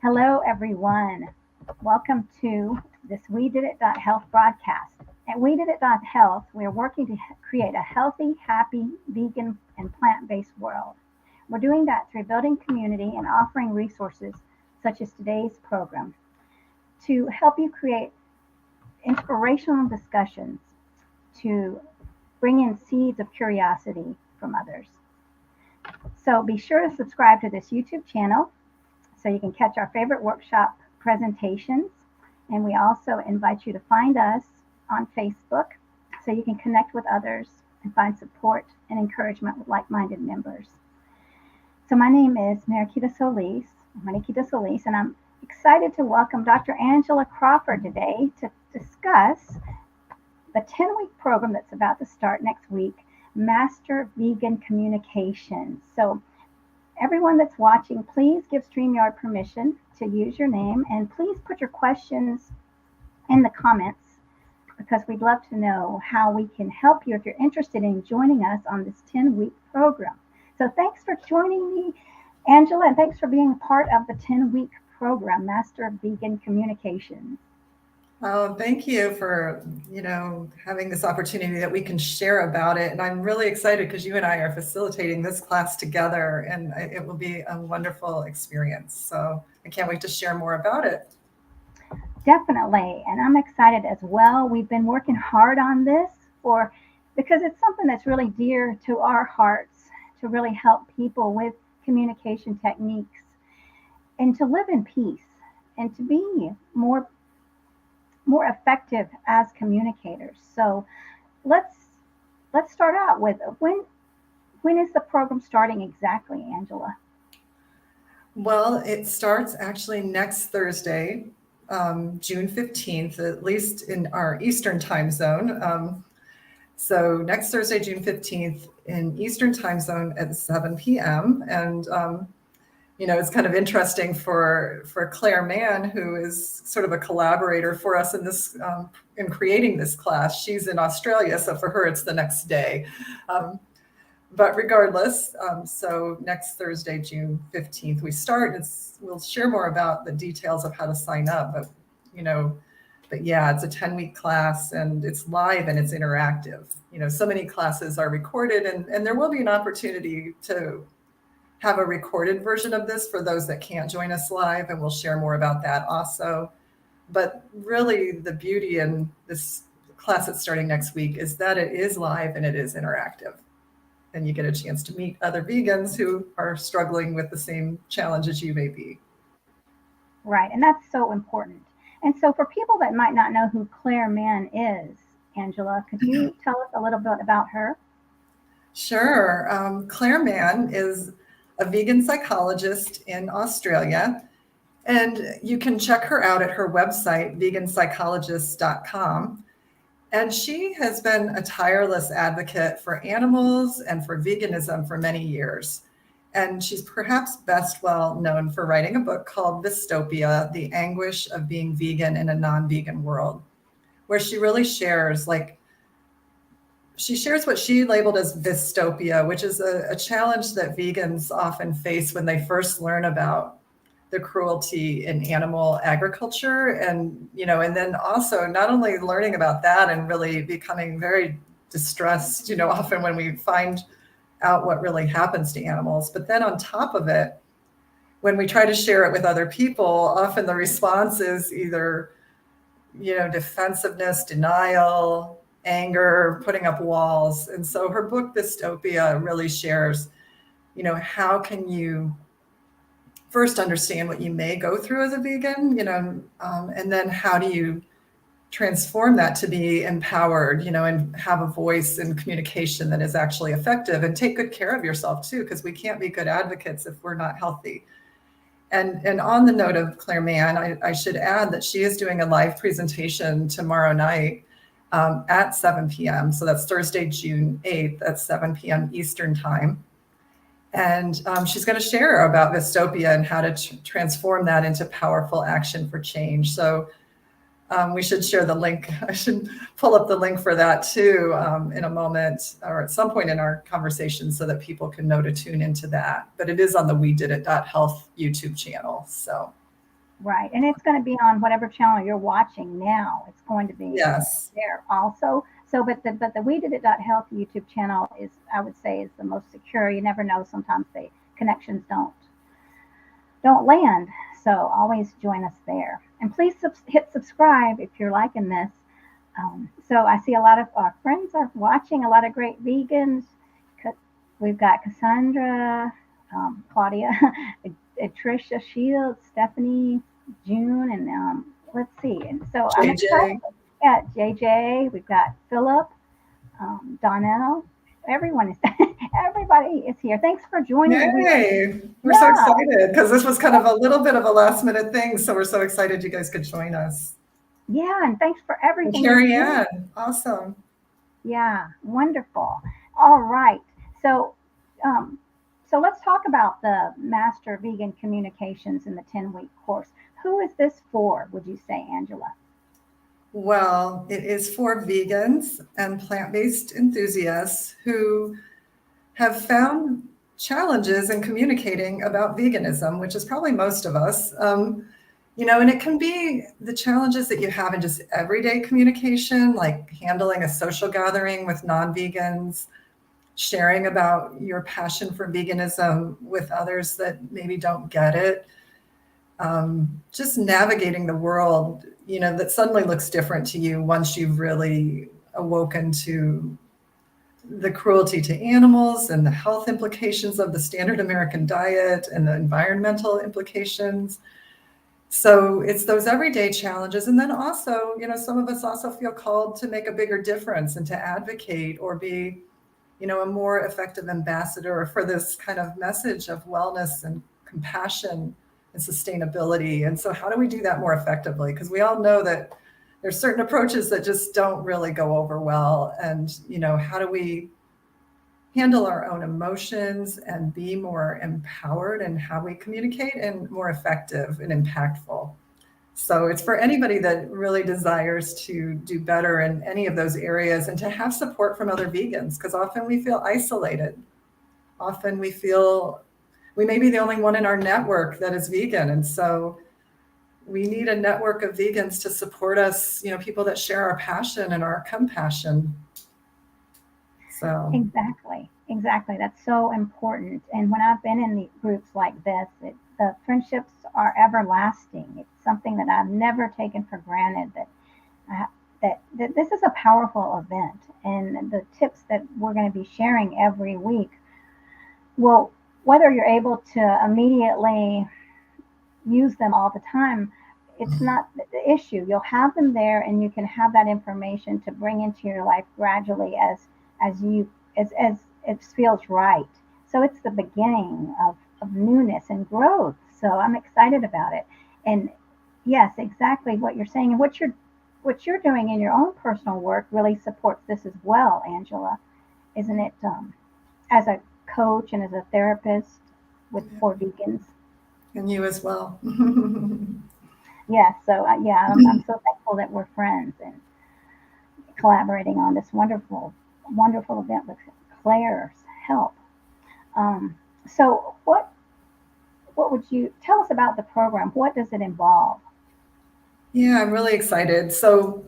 Hello, everyone. Welcome to this weDIDit.Health broadcast. At weDIDit.Health, we are working to create a healthy, happy, vegan, and plant-based world. We're doing that through building community and offering resources such as today's program to help you create inspirational discussions, to bring in seeds of curiosity from others. So be sure to subscribe to this YouTube channel so you can catch our favorite workshop presentations. And we also invite you to find us on Facebook so you can connect with others and find support and encouragement with like-minded members. So my name is Mariquita Solis, and I'm excited to welcome Dr. Angela Crawford today to discuss the 10-week program that's about to start next week, Master Vegan Communications. So everyone that's watching, please give StreamYard permission to use your name, and please put your questions in the comments because we'd love to know how we can help you if you're interested in joining us on this 10-week program. So thanks for joining me, Angela, and thanks for being a part of the 10-week program, Master Vegan Communications. Oh, thank you for, having this opportunity that we can share about it. And I'm really excited because you and I are facilitating this class together, and it will be a wonderful experience. So I can't wait to share more about it. Definitely. And I'm excited as well. We've been working hard on this because it's something that's really dear to our hearts to really help people with communication techniques and to live in peace and to be more effective as communicators. So let's start out with when is the program starting exactly, Angela? Well, it starts actually next Thursday, June 15th, at least in our Eastern time zone. So next Thursday, June 15th in Eastern time zone at 7 p.m. And it's kind of interesting for Clare Mann, who is sort of a collaborator for us in this in creating this class. She's in Australia, so for her it's the next day. But regardless, so next Thursday, June 15th, we start. We'll share more about the details of how to sign up. But yeah, it's a 10-week class, and it's live and it's interactive. So many classes are recorded, and there will be an opportunity to have a recorded version of this for those that can't join us live, and we'll share more about that also. But really, the beauty in this class that's starting next week is that it is live and it is interactive. And you get a chance to meet other vegans who are struggling with the same challenges you may be. Right, and that's so important. And so for people that might not know who Clare Mann is, Angela, could you tell us a little bit about her? Sure. Clare Mann is a vegan psychologist in Australia, and you can check her out at her website, veganpsychologist.com. And she has been a tireless advocate for animals and for veganism for many years. And she's perhaps best well known for writing a book called Dystopia: The Anguish of Being Vegan in a Non-Vegan World, where she really shares what she labeled as dystopia, which is a challenge that vegans often face when they first learn about the cruelty in animal agriculture. And then also not only learning about that and really becoming very distressed, often when we find out what really happens to animals, but then on top of it, when we try to share it with other people, often the response is either, defensiveness, denial, anger, putting up walls. And so her book, Dystopia, really shares, how can you first understand what you may go through as a vegan, and then how do you transform that to be empowered, and have a voice and communication that is actually effective, and take good care of yourself too, because we can't be good advocates if we're not healthy. And on the note of Clare Mann, I should add that she is doing a live presentation tomorrow night at 7 p.m. So that's Thursday, June 8th at 7 p.m. Eastern time. And she's going to share about dystopia and how to transform that into powerful action for change. So we should share the link. I should pull up the link for that too in a moment, or at some point in our conversation, so that people can know to tune into that. But it is on the weDIDit.Health YouTube channel. So Right. And it's going to be on whatever channel you're watching now. It's going to be Yes. there also. So, but the weDIDit.Health YouTube channel is, I would say, is the most secure. You never know. Sometimes the connections don't land. So always join us there. And please hit subscribe if you're liking this. So I see a lot of our friends are watching, a lot of great vegans. We've got Cassandra, Claudia, Tricia Shields, Stephanie, June, and let's see. And so I'm excited. JJ. Yeah, JJ, we've got Philip, Donnell. Everyone is, everybody is here. Thanks for joining. Yay. We're so Yeah, excited because this was kind of a little bit of a last minute thing. So we're so excited you guys could join us. yeah, and thanks for And everything. Carrie Ann, awesome. Yeah, wonderful. All right. So, so let's talk about the Master Vegan Communications in the 10-week course. Who is this for, would you say, Angela? Well, it is for vegans and plant-based enthusiasts who have found challenges in communicating about veganism, which is probably most of us. And it can be the challenges that you have in just everyday communication, like handling a social gathering with non-vegans, sharing about your passion for veganism with others that maybe don't get it, just navigating the world, that suddenly looks different to you once you've really awoken to the cruelty to animals and the health implications of the standard American diet and the environmental implications. So it's those everyday challenges. And then also, some of us also feel called to make a bigger difference and to advocate or be, a more effective ambassador for this kind of message of wellness and compassion and sustainability. And so how do we do that more effectively? Because we all know that there's certain approaches that just don't really go over well. And, how do we handle our own emotions and be more empowered in how we communicate and more effective and impactful? So it's for anybody that really desires to do better in any of those areas and to have support from other vegans, because often we feel isolated. Often we feel we may be the only one in our network that is vegan. And so we need a network of vegans to support us, people that share our passion and our compassion. So Exactly. That's so important. And when I've been in the groups like this, the friendships are everlasting. It's something that I've never taken for granted. Uh, that this is a powerful event, and the tips that we're going to be sharing every week. Well, whether you're able to immediately use them all the time, it's not the issue. You'll have them there, and you can have that information to bring into your life gradually as you as it feels right. So it's the beginning of newness and growth. So I'm excited about it. And yes, exactly what you're saying, and what you're doing in your own personal work really supports this as well, Angela, isn't it? As a coach and as a therapist for vegans. and you as well. Yeah, so yeah, I'm so thankful that we're friends and collaborating on this wonderful event with Claire's help. So what would you tell us about the program? What does it involve? Yeah, I'm really excited. So,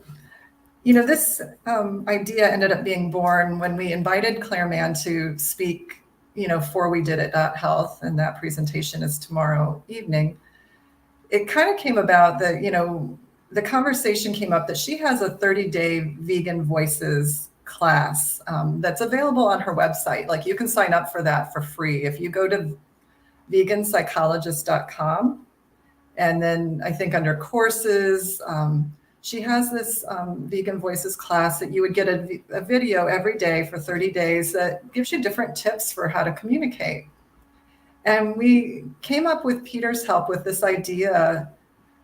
this idea ended up being born when we invited Clare Mann to speak, for weDIDit.Health, and that presentation is tomorrow evening. It kind of came about that, the conversation came up that she has a 30-day vegan voices class that's available on her website. Like, you can sign up for that for free if you go to veganpsychologist.com. And then I think under courses, she has this vegan voices class that you would get a video every day for 30 days that gives you different tips for how to communicate. And we came up with Peter's help with this idea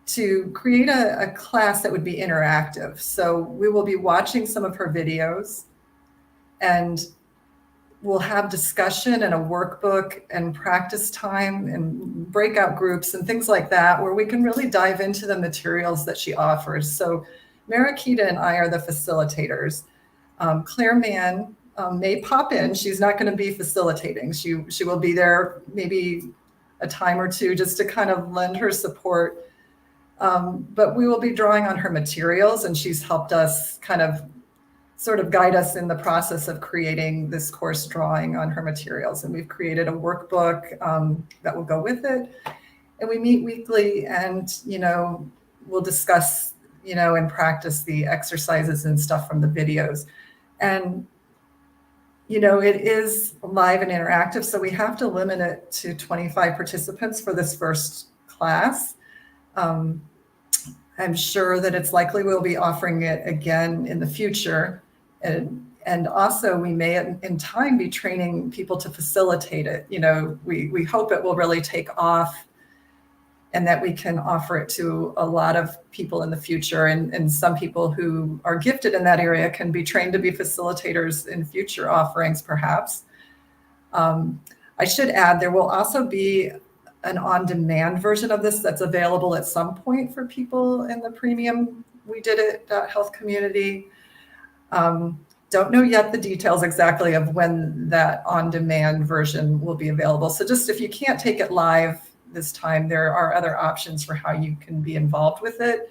to create a class that would be interactive. So we will be watching some of her videos, and we'll have discussion and a workbook and practice time and breakout groups and things like that, where we can really dive into the materials that she offers. So Mariquita and I are the facilitators. Clare Mann may pop in. She's not going to be facilitating. She will be there maybe a time or two just to kind of lend her support. But we will be drawing on her materials, and she's helped us kind of sort of guide us in the process of creating this course drawing on her materials. And we've created a workbook that will go with it. And we meet weekly, and, we'll discuss, and practice the exercises and stuff from the videos. And, it is live and interactive, so we have to limit it to 25 participants for this first class. I'm sure that it's likely we'll be offering it again in the future. And also we may in time be training people to facilitate it. We hope it will really take off and that we can offer it to a lot of people in the future. And some people who are gifted in that area can be trained to be facilitators in future offerings, perhaps. I should add, there will also be an on-demand version of this that's available at some point for people in the premium weDIDit.Health community. Don't know yet the details exactly of when that on-demand version will be available. So just if you can't take it live this time, there are other options for how you can be involved with it.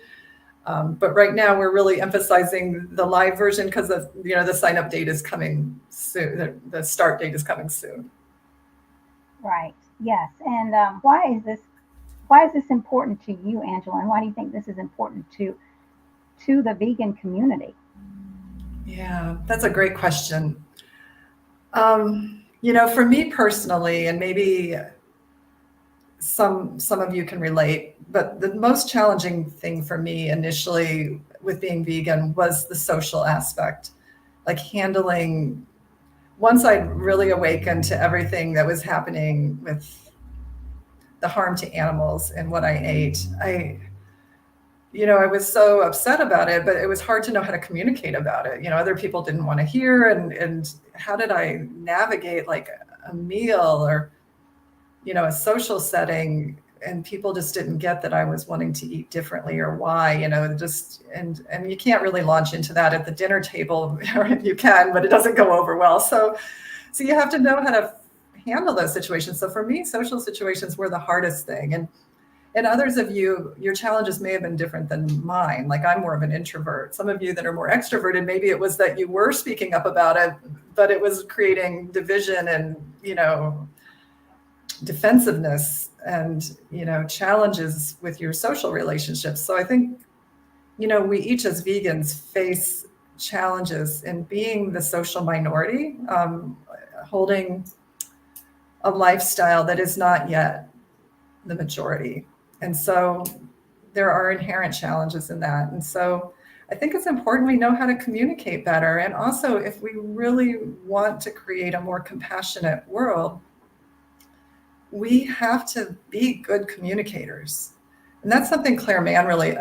But right now we're really emphasizing the live version because the sign-up date is coming soon. The start date is coming soon. Right. Yes. And why is this important to you, Angela? And why do you think this is important to the vegan community? Yeah, that's a great question. For me personally, and maybe some of you can relate, but the most challenging thing for me initially with being vegan was the social aspect, like handling, once I really awakened to everything that was happening with the harm to animals and what I ate, I was so upset about it, but it was hard to know how to communicate about it. Other people didn't want to hear, and how did I navigate like a meal or, a social setting, and people just didn't get that I was wanting to eat differently or why, and you can't really launch into that at the dinner table, or you can, but it doesn't go over well. So you have to know how to handle those situations. So for me, social situations were the hardest thing. And others of you, your challenges may have been different than mine. Like I'm more of an introvert. Some of you that are more extroverted, maybe it was that you were speaking up about it, but it was creating division and, defensiveness and, challenges with your social relationships. So I think, we each as vegans face challenges in being the social minority, holding a lifestyle that is not yet the majority. And so there are inherent challenges in that. And so I think it's important we know how to communicate better. And also, if we really want to create a more compassionate world, we have to be good communicators. And that's something Clare Mann really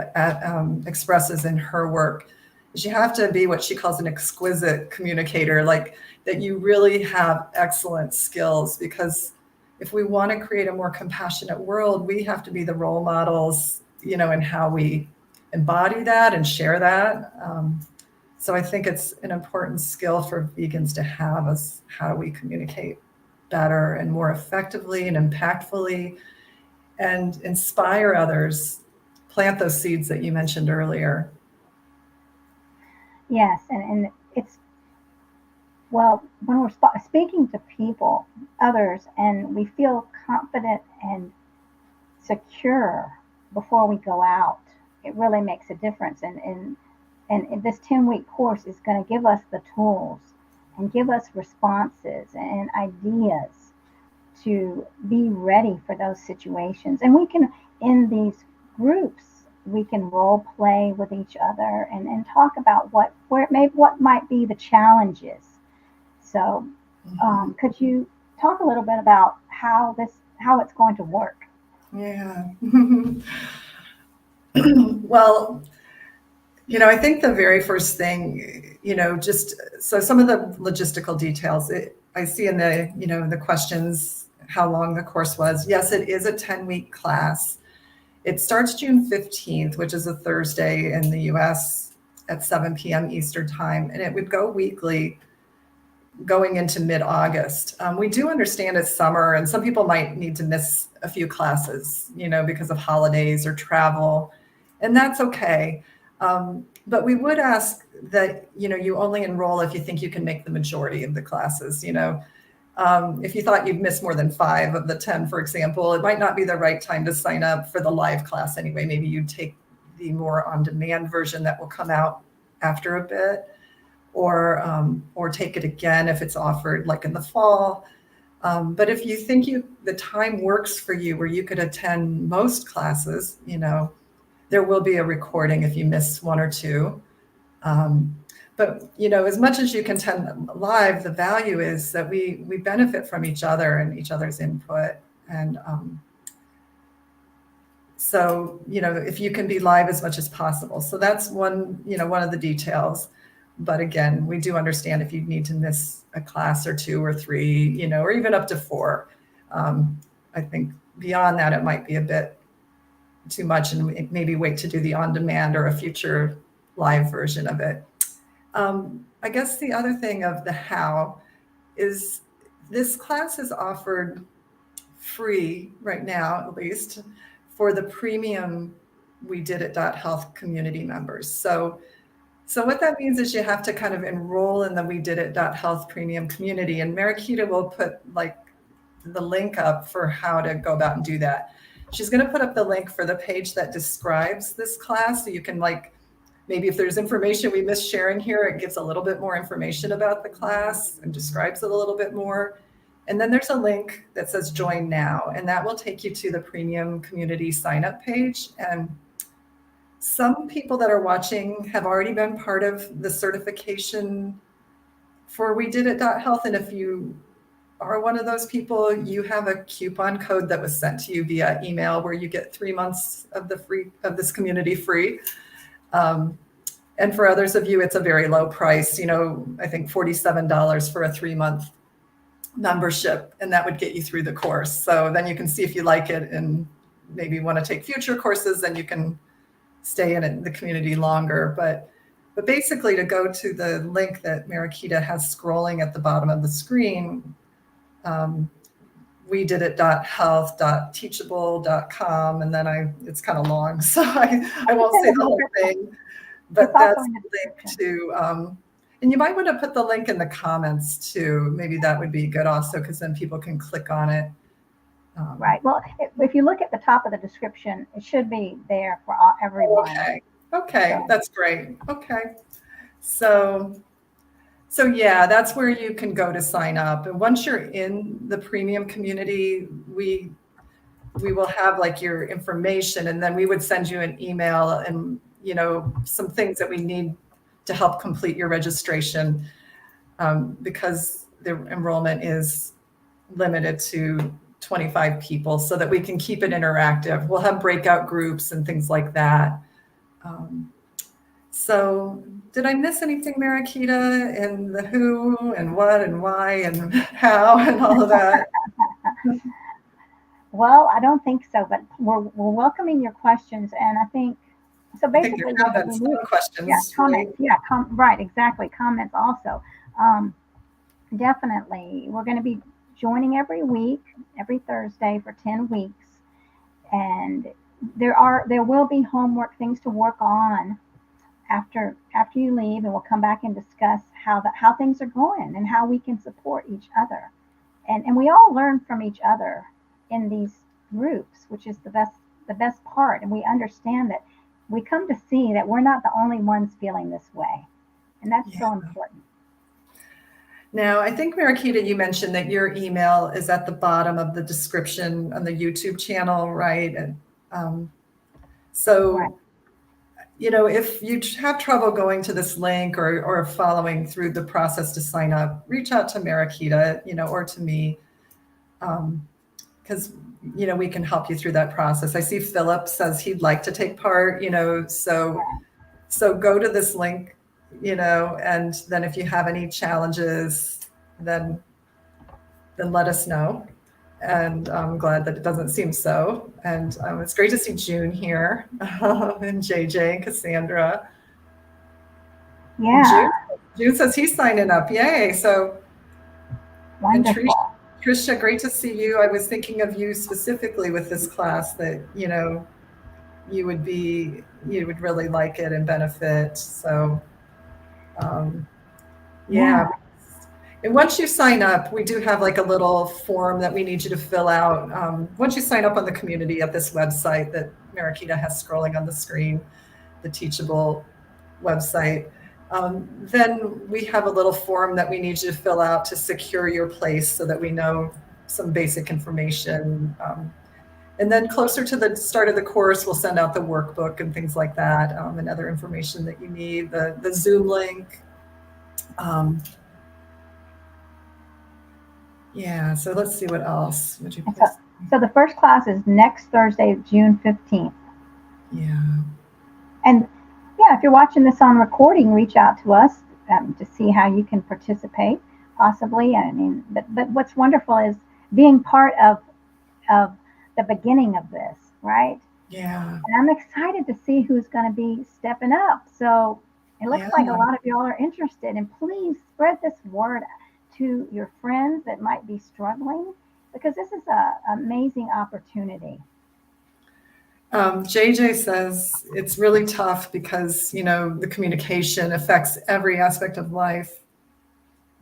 expresses in her work, is you have to be what she calls an exquisite communicator, like that you really have excellent skills, because if we want to create a more compassionate world, we have to be the role models, in how we embody that and share that. So I think it's an important skill for vegans to have, is how do we communicate better and more effectively and impactfully and inspire others, plant those seeds that you mentioned earlier. Yes. And it's, well, when we're speaking to people, others, and we feel confident and secure before we go out, it really makes a difference. And this 10-week course is going to give us the tools and give us responses and ideas to be ready for those situations. And we can, in these groups, we can role play with each other and talk about what might be the challenges. So could you talk a little bit about how it's going to work? Yeah. Well, I think the very first thing, just so some of the logistical details, I see in the questions how long the course was. Yes, it is a 10-week class. It starts June 15th, which is a Thursday in the US at 7 p.m. Eastern time, and it would go weekly going into mid-August. We do understand it's summer, and some people might need to miss a few classes, because of holidays or travel. and that's okay. But we would ask that, you only enroll if you think you can make the majority of the classes. If you thought you'd miss more than 5 of the 10, for example, it might not be the right time to sign up for the live class anyway. Maybe you take the more on-demand version that will come out after a bit, or take it again if it's offered like in the fall. But if you think the time works for you where you could attend most classes, there will be a recording if you miss 1 or 2. But as much as you can attend live, the value is that we benefit from each other and each other's input. And so, if you can be live as much as possible. So that's one of the details. But again, we do understand if you need to miss a class or 2 or 3, or even up to 4. I think beyond that, it might be a bit too much, and maybe wait to do the on-demand or a future live version of it. I guess the other thing of the how is this class is offered free right now, at least, for the premium weDIDit.Health community members. So what that means is you have to kind of enroll in the weDIDit.Health premium community, and Mariquita will put like the link up for how to go about and do that. She's going to put up the link for the page that describes this class, so you can maybe if there's information we missed sharing here, it gives a little bit more information about the class and describes it a little bit more. And then there's a link that says join now, and that will take you to the premium community sign up page. And some people that are watching have already been part of the certification for weDIDit.Health. And if you are one of those people, you have a coupon code that was sent to you via email where you get 3 months of this community free. And for others of you, it's a very low price, I think $47 for a 3-month membership, and that would get you through the course. So then you can see if you like it and maybe want to take future courses, then you can stay in the community longer. But basically, to go to the link that Mariquita has scrolling at the bottom of the screen, weDIDit.Health.teachable.com, and then it's kind of long, so I won't say the whole thing, but that's the link to, and you might want to put the link in the comments too. Maybe that would be good also, because then people can click on it. Right. Well, if you look at the top of the description, it should be there for everyone. Okay. So. That's great. Okay. So yeah, that's where you can go to sign up. And once you're in the premium community, we will have your information, and then we would send you an email and, some things that we need to help complete your registration, because the enrollment is limited to 25 people, so that we can keep it interactive. We'll have breakout groups and things like that. So did I miss anything, Mariquita, in the who and what and why and how and all of that? Well, I don't think so, but we're welcoming your questions, and I think so. Basically, comments, questions. Yeah, comments. Right? Yeah, right, exactly. Comments also. Definitely, we're going to be joining every week, every Thursday for 10 weeks, and there will be homework, things to work on after you leave, and we'll come back and discuss how things are going and how we can support each other, and we all learn from each other in these groups, which is the best part. And we understand that we come to see that we're not the only ones feeling this way, and that's so important. Now, I think, Mariquita, you mentioned that your email is at the bottom of the description on the YouTube channel, right? And so, right. If you have trouble going to this link or following through the process to sign up, reach out to Mariquita, or to me, because, we can help you through that process. I see Philip says he'd like to take part, so go to this link, and then if you have any challenges, then let us know. And I'm glad that it doesn't seem so. And it's great to see June here, and JJ and Cassandra. Yeah. And June says he's signing up. Yay. So, wonderful. And Tricia, great to see you. I was thinking of you specifically with this class that, you would really like it and benefit. So, yeah. And once you sign up, we do have like a little form that we need you to fill out. Once you sign up on the community at this website that Mariquita has scrolling on the screen, the Teachable website, then we have a little form that we need you to fill out to secure your place so that we know some basic information. And then closer to the start of the course, we'll send out the workbook and things like that, and other information that you need, the Zoom link. Yeah, so let's see what else. Would you please? So the first class is next Thursday, June 15th. Yeah. And yeah, if you're watching this on recording, reach out to us to see how you can participate, possibly. I mean, but what's wonderful is being part of the beginning of this, right? Yeah. And I'm excited to see who's going to be stepping up. So it looks like a lot of y'all are interested, and please spread this word to your friends that might be struggling, because this is an amazing opportunity. JJ says it's really tough because, the communication affects every aspect of life.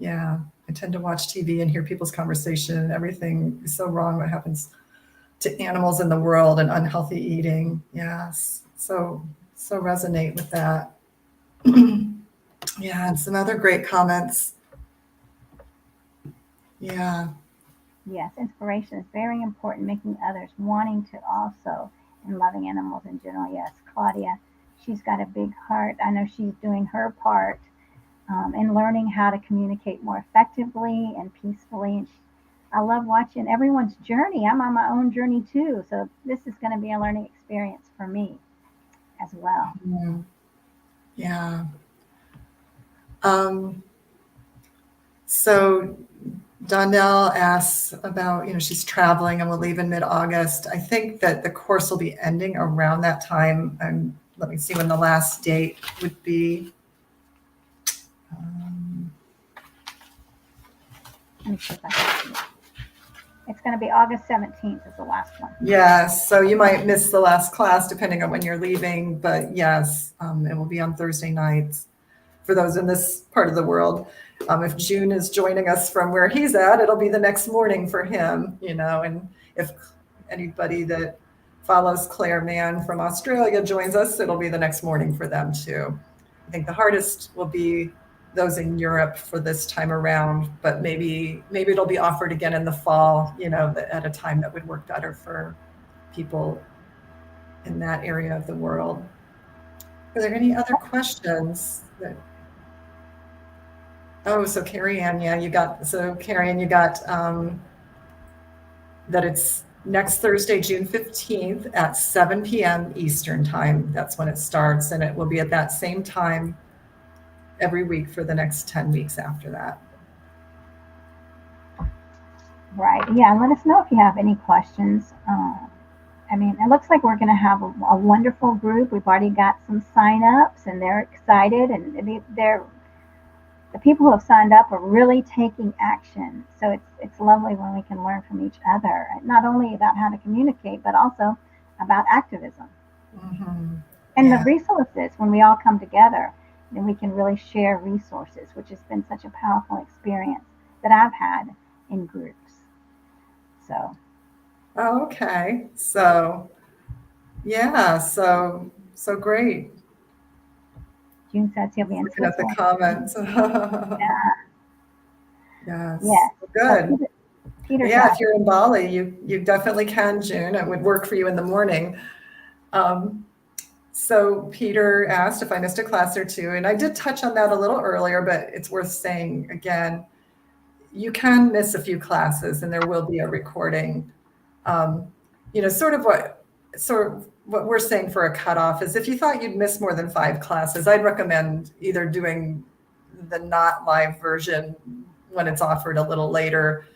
Yeah, I tend to watch TV and hear people's conversation, and everything is so wrong what happens to animals in the world and unhealthy eating. Yes, so resonate with that. Yeah, and some other great comments. Yeah. Yes, inspiration is very important, making others wanting to also, and loving animals in general. Yes, Claudia, she's got a big heart. I know she's doing her part in learning how to communicate more effectively and peacefully. And I love watching everyone's journey. I'm on my own journey too. So this is going to be a learning experience for me as well. Yeah. So Donnell asks about, she's traveling and will leave in mid-August. I think that the course will be ending around that time. Let me see when the last date would be. Let me see if I can see it. It's going to be August 17th is the last one. Yes, so you might miss the last class depending on when you're leaving, but yes, it will be on Thursday nights for those in this part of the world. If June is joining us from where he's at, it'll be the next morning for him, and if anybody that follows Clare Mann from Australia joins us, it'll be the next morning for them too. I think the hardest will be those in Europe for this time around, but maybe it'll be offered again in the fall, at a time that would work better for people in that area of the world. Are there any other questions? So Carrie Ann, you got that it's next Thursday, June 15th at 7 p.m. Eastern time. That's when it starts, and it will be at that same time every week for the next 10 weeks after that. Right. Yeah. Let us know if you have any questions. It looks like we're going to have a wonderful group. We've already got some sign-ups, and they're excited, and the people who have signed up are really taking action. So it's lovely when we can learn from each other, not only about how to communicate, but also about activism. Mm-hmm. And the resources, when we all come together, then we can really share resources, which has been such a powerful experience that I've had in groups. So. Okay. So, yeah. So great. June says he'll be in Looking at the Switzerland. comments. Yeah. Yes. Good. So Peter if you're in Bali, you definitely can, June. It would work for you in the morning. So Peter asked if I missed a class or two, and I did touch on that a little earlier, but it's worth saying again. You can miss a few classes, and there will be a recording. Sort of what we're saying for a cutoff is if you thought you'd miss more than 5 classes, I'd recommend either doing the not live version when it's offered a little later,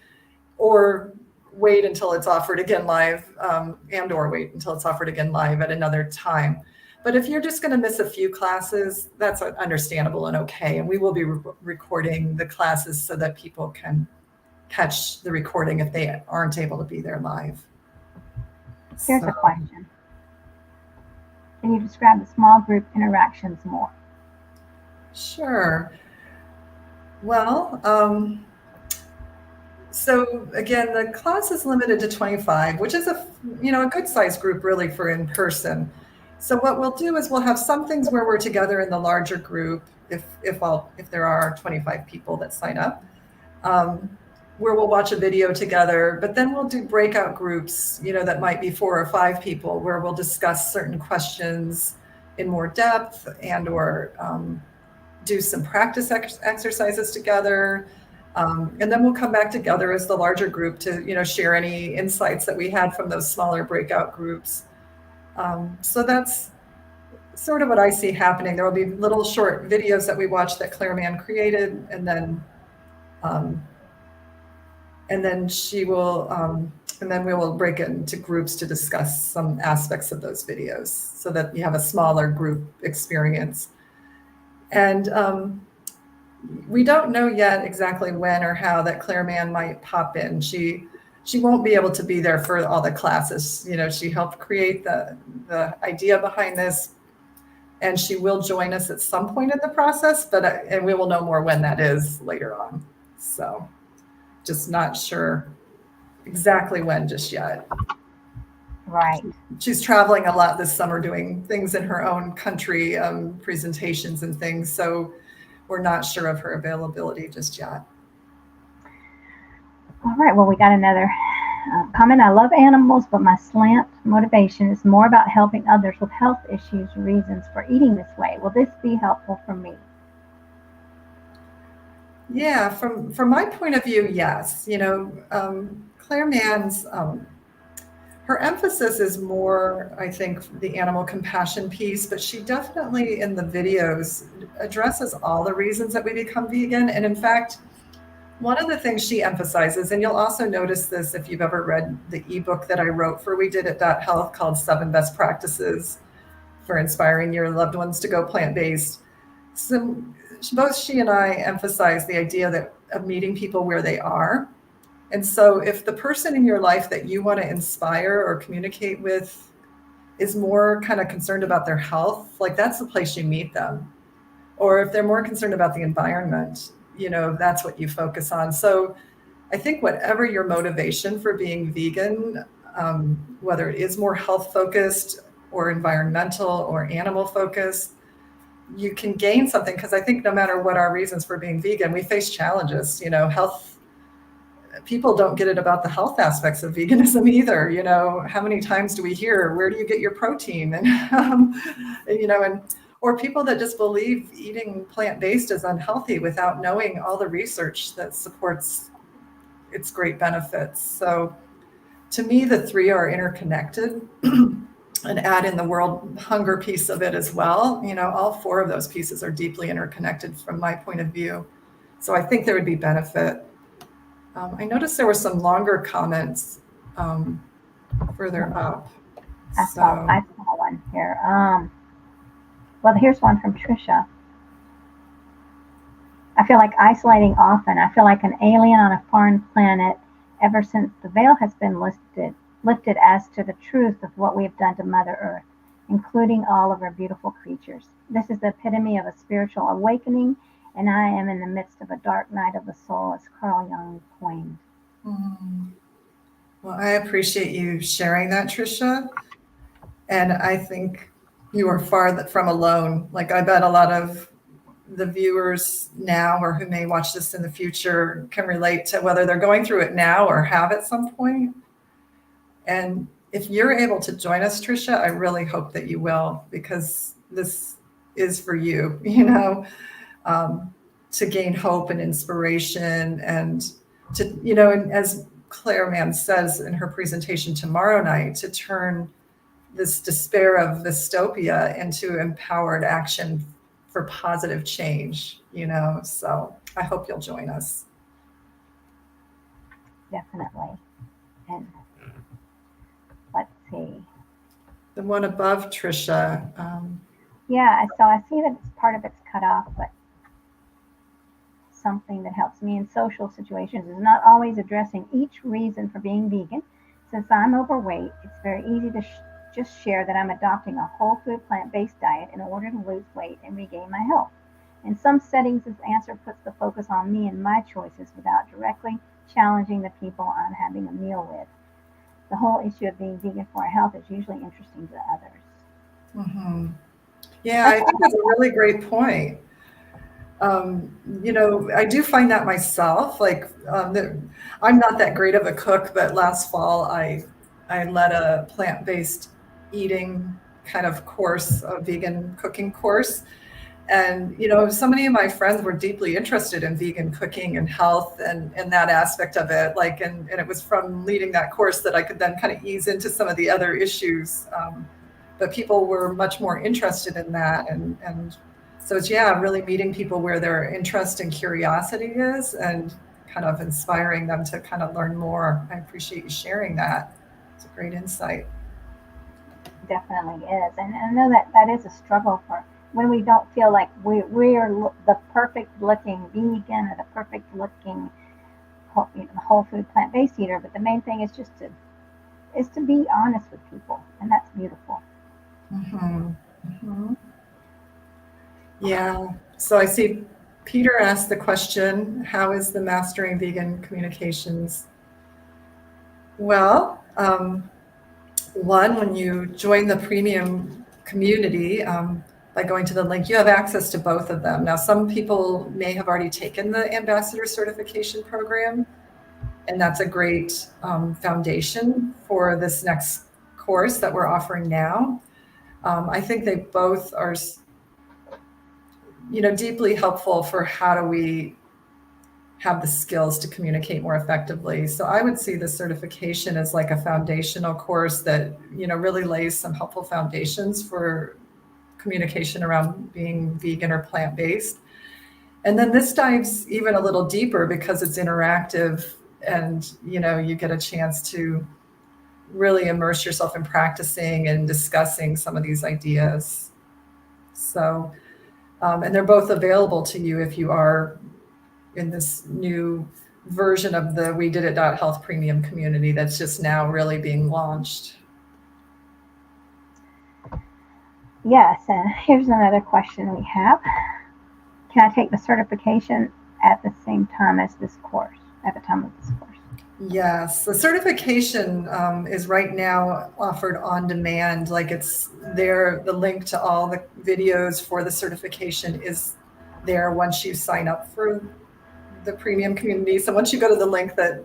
or wait until it's offered again live, or wait until it's offered again live at another time. But if you're just going to miss a few classes, that's understandable and okay. And we will be recording the classes so that people can catch the recording if they aren't able to be there live. Here's a question. Can you describe the small group interactions more? Sure. Well, so again, the class is limited to 25, which is a good sized group really for in person. So what we'll do is we'll have some things where we're together in the larger group, if there are 25 people that sign up, where we'll watch a video together. But then we'll do breakout groups, that might be 4 or 5 people, where we'll discuss certain questions in more depth or do some practice exercises together. And then we'll come back together as the larger group to, share any insights that we had from those smaller breakout groups. So that's sort of what I see happening. There will be little short videos that we watch that Clare Mann created, and then she will, and then we will break it into groups to discuss some aspects of those videos so that you have a smaller group experience. And we don't know yet exactly when or how that Clare Mann might pop in. She won't be able to be there for all the classes. She helped create the idea behind this, and she will join us at some point in the process, and we will know more when that is later on. So just not sure exactly when just yet. Right. She's traveling a lot this summer doing things in her own country, presentations and things. So we're not sure of her availability just yet. All right. Well, we got another comment. I love animals, but my slant motivation is more about helping others with health issues, reasons for eating this way. Will this be helpful for me? Yeah, from my point of view, yes. Clare Mann's her emphasis is more, I think, the animal compassion piece, but she definitely in the videos addresses all the reasons that we become vegan. And in fact, one of the things she emphasizes, and you'll also notice this if you've ever read the ebook that I wrote for weDIDit.Health called 7 Best Practices for Inspiring Your Loved Ones to Go Plant-Based. So both she and I emphasize the idea of meeting people where they are. And so if the person in your life that you want to inspire or communicate with is more kind of concerned about their health, like that's the place you meet them. Or if they're more concerned about the environment, that's what you focus on. So I think whatever your motivation for being vegan, whether it is more health focused or environmental or animal focused, you can gain something, because I think no matter what our reasons for being vegan, we face challenges. Health people don't get it about the health aspects of veganism either. How many times do we hear, where do you get your protein? And or people that just believe eating plant-based is unhealthy without knowing all the research that supports its great benefits. So to me, the three are interconnected. And add in the world hunger piece of it as well. All 4 of those pieces are deeply interconnected from my point of view. So I think there would be benefit. I noticed there were some longer comments further up. I saw one here. Well, here's one from Trisha. I feel like isolating often. I feel like an alien on a foreign planet ever since the veil has been lifted as to the truth of what we have done to Mother Earth, including all of our beautiful creatures. This is the epitome of a spiritual awakening, and I am in the midst of a dark night of the soul, as Carl Jung coined. Well, I appreciate you sharing that, Trisha. And I think you are far from alone. Like, I bet a lot of the viewers now or who may watch this in the future can relate to whether they're going through it now or have at some point. And if you're able to join us, Trisha, I really hope that you will, because this is for you, to gain hope and inspiration, and to, and as Clare Mann says in her presentation tomorrow night, to turn this despair of dystopia into empowered action for positive change, so I hope you'll join us. Definitely. And let's see. The one above, Trisha. Yeah, so I see that part of it's cut off, but something that helps me in social situations is not always addressing each reason for being vegan. Since I'm overweight, it's very easy to just share that I'm adopting a whole food plant-based diet in order to lose weight and regain my health. In some settings, this answer puts the focus on me and my choices without directly challenging the people I'm having a meal with. The whole issue of being vegan for our health is usually interesting to others. Mhm. Yeah, I think that's a really great point. I do find that myself. Like, I'm not that great of a cook, but last fall I led a plant-based eating kind of course, a vegan cooking course. And so many of my friends were deeply interested in vegan cooking and health and that aspect of it. Like, and it was from leading that course that I could then kind of ease into some of the other issues. But people were much more interested in that, and so it's, yeah, really meeting people where their interest and curiosity is, and kind of inspiring them to kind of learn more. I appreciate you sharing that. It's a great insight. Definitely is. And I know that that is a struggle for when we don't feel like we're the perfect looking vegan or the perfect looking whole food plant-based eater. But the main thing is just to be honest with people. And that's beautiful. Hmm. Hmm. Yeah. So I see Peter asked the question, how is the Mastering Vegan Communications? Well, one, when you join the premium community, by going to the link, you have access to both of them. Now, some people may have already taken the ambassador certification program, and that's a great foundation for this next course that we're offering now. I think they both are, deeply helpful for how do we have the skills to communicate more effectively. So I would see the certification as like a foundational course that, really lays some helpful foundations for communication around being vegan or plant-based. And then this dives even a little deeper because it's interactive, and, you get a chance to really immerse yourself in practicing and discussing some of these ideas. So, and they're both available to you if you are in this new version of the weDIDit.Health premium community that's just now really being launched. Yes. And here's another question we have. Can I take the certification at the same time as this course, at the time of this course? Yes, the certification is right now offered on demand. Like, it's there, the link to all the videos for the certification is there once you sign up for the premium community. So once you go to the link that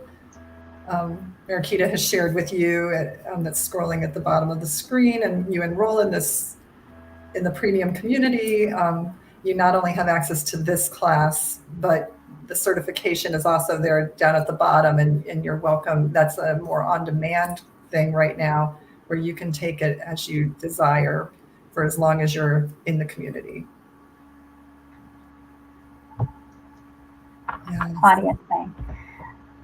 Mariquita has shared with you, that's scrolling at the bottom of the screen, and you enroll in the premium community, you not only have access to this class, but the certification is also there down at the bottom, and you're welcome. That's a more on-demand thing right now, where you can take it as you desire for as long as you're in the community. Yeah. Claudia saying,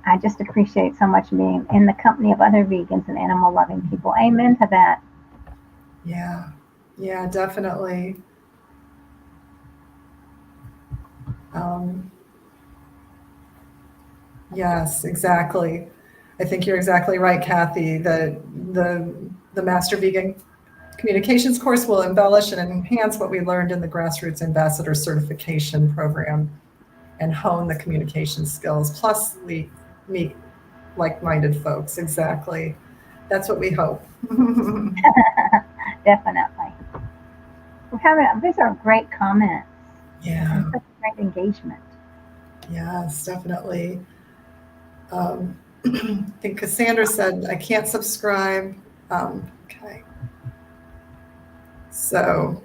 I just appreciate so much being in the company of other vegans and animal loving people. Amen to that. Yeah. Yeah, definitely. Yes, exactly. I think you're exactly right, Kathy. The Master Vegan Communications course will embellish and enhance what we learned in the Grassroots Ambassador Certification Program and hone the communication skills. Plus, we meet like-minded folks. Exactly. That's what we hope. Definitely. These are great comments. Yeah. And such great engagement. Yes, definitely. I think Cassandra said, I can't subscribe. Okay. So,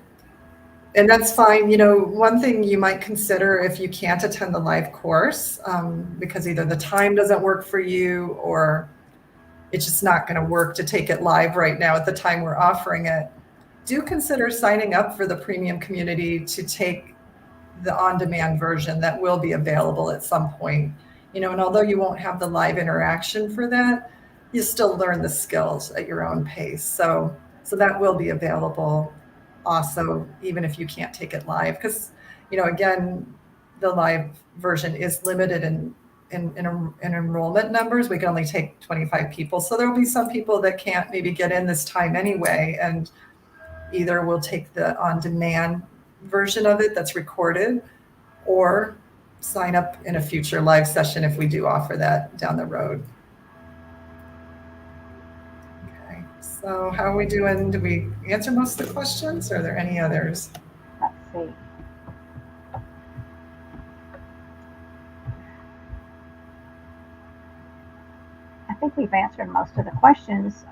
and that's fine. One thing you might consider if you can't attend the live course, because either the time doesn't work for you or it's just not going to work to take it live right now at the time we're offering it, do consider signing up for the premium community to take the on-demand version that will be available at some point. And although you won't have the live interaction for that, you still learn the skills at your own pace. So that will be available also, even if you can't take it live, because, again, the live version is limited in in enrollment numbers, we can only take 25 people. So there will be some people that can't maybe get in this time anyway, and either we'll take the on-demand version of it that's recorded, or sign up in a future live session if we do offer that down the road. Okay, so how are we doing? Did we answer most of the questions, or are there any others? Let's see. I think we've answered most of the questions.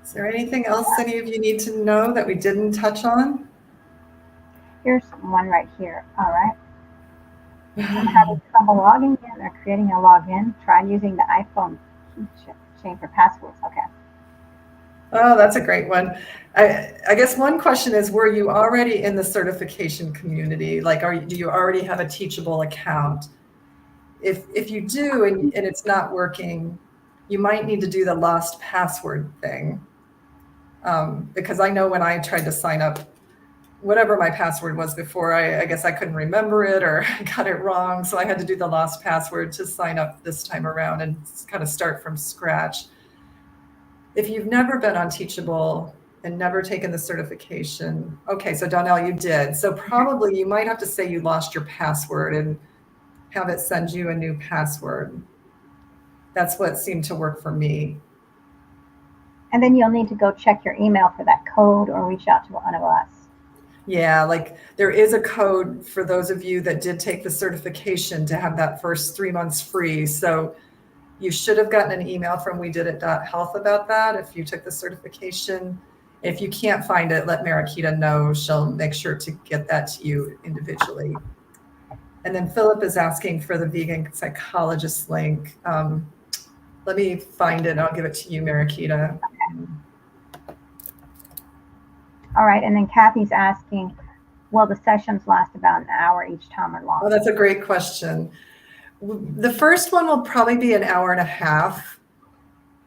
Is there anything else any of you need to know that we didn't touch on? Here's one right here. All right. I'm having trouble logging in or creating a login. Try using the iPhone keychain for passwords. Okay. Oh, that's a great one. I guess one question is, were you already in the certification community? Like, do you already have a Teachable account? If you do and it's not working, you might need to do the lost password thing. Because I know when I tried to sign up, whatever my password was before, I guess I couldn't remember it, or I got it wrong. So I had to do the lost password to sign up this time around and kind of start from scratch. If you've never been on Teachable and never taken the certification, okay, so Donnell, you did. So probably you might have to say you lost your password and have it send you a new password. That's what seemed to work for me. And then you'll need to go check your email for that code or reach out to one of us. Yeah, like there is a code for those of you that did take the certification to have that first 3 months free. So you should have gotten an email from weDIDit.Health about that if you took the certification. If you can't find it, let Mariquita know. She'll make sure to get that to you individually. And then Philip is asking for the vegan psychologist link. Let me find it and I'll give it to you, Mariquita. Okay. All right, and then Kathy's asking, will the sessions last about an hour each time or longer? Oh, that's a great question. The first one will probably be an hour and a half.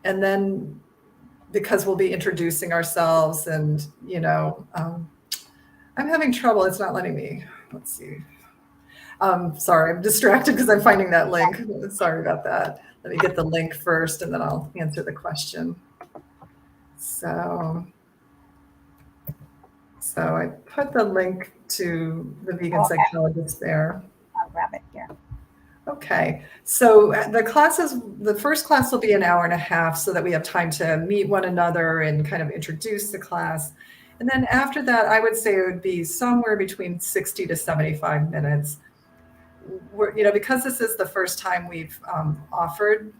And then because we'll be introducing ourselves and, I'm having trouble. It's not letting me. Let's see. Sorry, I'm distracted because I'm finding that link. Sorry about that. Let me get the link first and then I'll answer the question. So I put the link to the vegan psychologist there. I'll grab it here. Okay, so the first class will be an hour and a half so that we have time to meet one another and kind of introduce the class. And then after that, I would say it would be somewhere between 60 to 75 minutes. Because this is the first time we've offered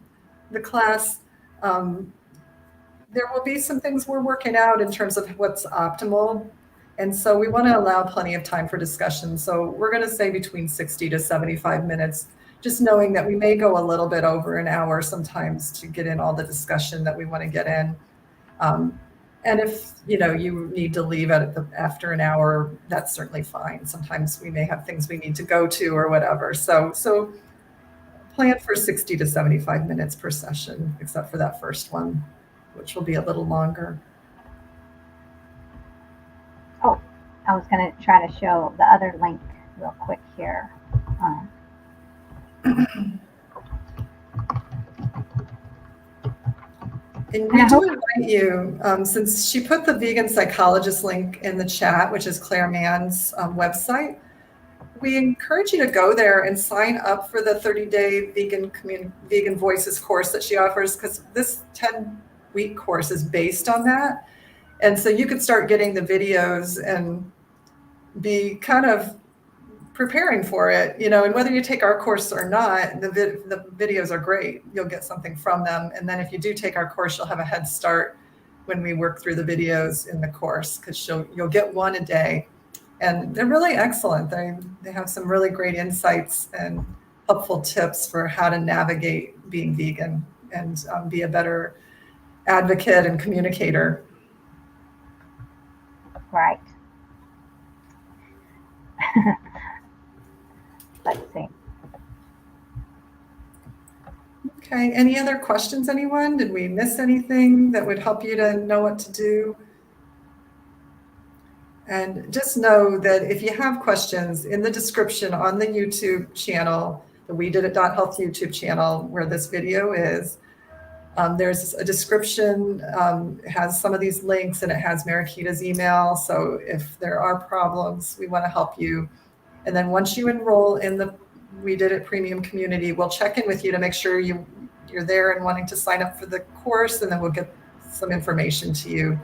the class, there will be some things we're working out in terms of what's optimal. And so we want to allow plenty of time for discussion. So we're going to say between 60 to 75 minutes, just knowing that we may go a little bit over an hour sometimes to get in all the discussion that we want to get in. And if you need to leave after an hour, that's certainly fine. Sometimes we may have things we need to go to or whatever. So plan for 60 to 75 minutes per session, except for that first one, which will be a little longer. Oh, I was going to try to show the other link real quick here. And we do invite you, since she put the vegan psychologist link in the chat, which is Clare Mann's website, we encourage you to go there and sign up for the 30-day vegan voices course that she offers, because this 10-week course is based on that. And so you could start getting the videos and be kind of preparing for it, and whether you take our course or not, the videos are great. You'll get something from them. And then if you do take our course, you'll have a head start when we work through the videos in the course, because you'll get one a day. And they're really excellent. They have some really great insights and helpful tips for how to navigate being vegan and be a better advocate and communicator. Right. Let's see. Okay, any other questions, anyone? Did we miss anything that would help you to know what to do? And just know that if you have questions, in the description on the YouTube channel, the weDIDit.Health YouTube channel where this video is, there's a description, it has some of these links, and it has Mariquita's email. So if there are problems, we want to help you. And then once you enroll in the weDIDit Premium community, we'll check in with you to make sure you're there and wanting to sign up for the course, and then we'll get some information to you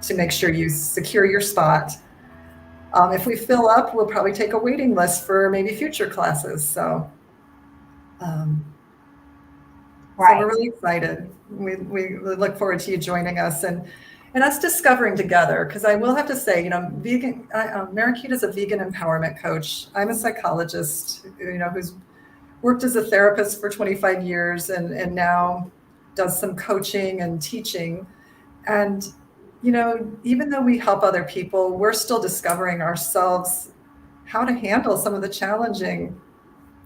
to make sure you secure your spot. If we fill up, we'll probably take a waiting list for maybe future classes. So, so we're really excited. We look forward to you joining us and us discovering together. Because I will have to say, Mariquita is a vegan empowerment coach. I'm a psychologist, who's worked as a therapist for 25 years and now does some coaching and teaching. And even though we help other people, we're still discovering ourselves how to handle some of the challenging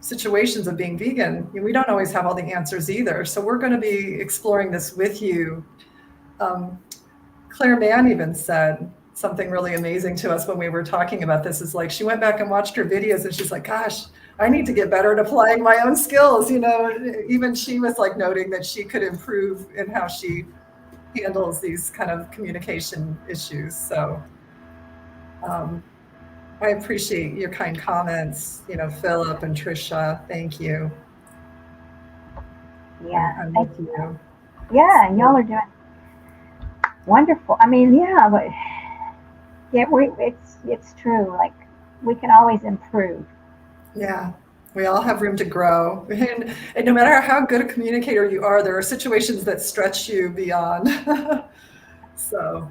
situations of being vegan. We don't always have all the answers either. So we're going to be exploring this with you. Clare Mann even said something really amazing to us when we were talking about this. Is like, she went back and watched her videos and she's like, gosh, I need to get better at applying my own skills. Even she was like noting that she could improve in how she handles these kind of communication issues. So I appreciate your kind comments, Philip and Trisha. Thank you. Yeah, thank you. Yeah, and y'all are doing wonderful. I mean, it's true. Like, we can always improve. Yeah. We all have room to grow. And no matter how good a communicator you are, there are situations that stretch you beyond. So,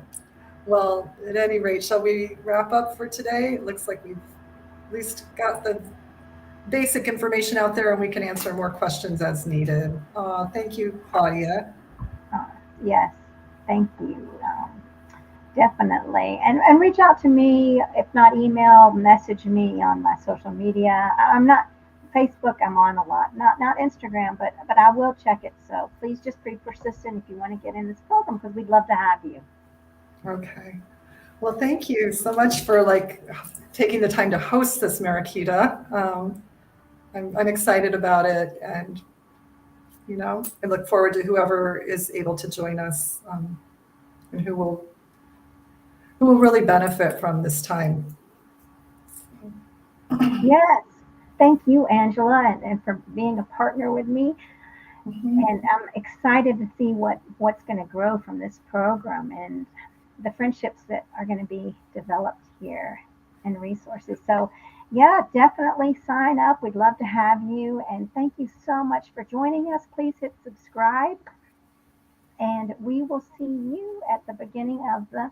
well, at any rate, shall we wrap up for today? It looks like we've at least got the basic information out there and we can answer more questions as needed. Thank you, Claudia. Yes, thank you. Definitely. And reach out to me, if not email, message me on my social media. I'm not Facebook, I'm on a lot, not Instagram, but I will check it. So please just be persistent if you want to get in this program, because we'd love to have you. Okay. Well, thank you so much for taking the time to host this, Mariquita. I'm excited about it, and I look forward to whoever is able to join us, and who will really benefit from this time. Yes. Thank you, Angela, and for being a partner with me. Mm-hmm. And I'm excited to see what's going to grow from this program and the friendships that are going to be developed here and resources. So, yeah, definitely sign up. We'd love to have you. And thank you so much for joining us. Please hit subscribe. And we will see you at the beginning of the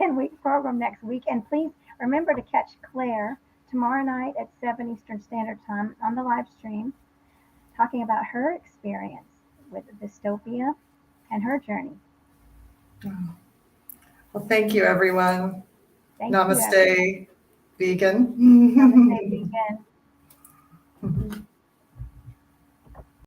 10-week program next week. And please remember to catch Claire tomorrow night at 7 Eastern Standard Time on the live stream, talking about her experience with dystopia and her journey. Well, thank you, everyone. Thank Namaste, you, everyone. vegan. Namaste, vegan.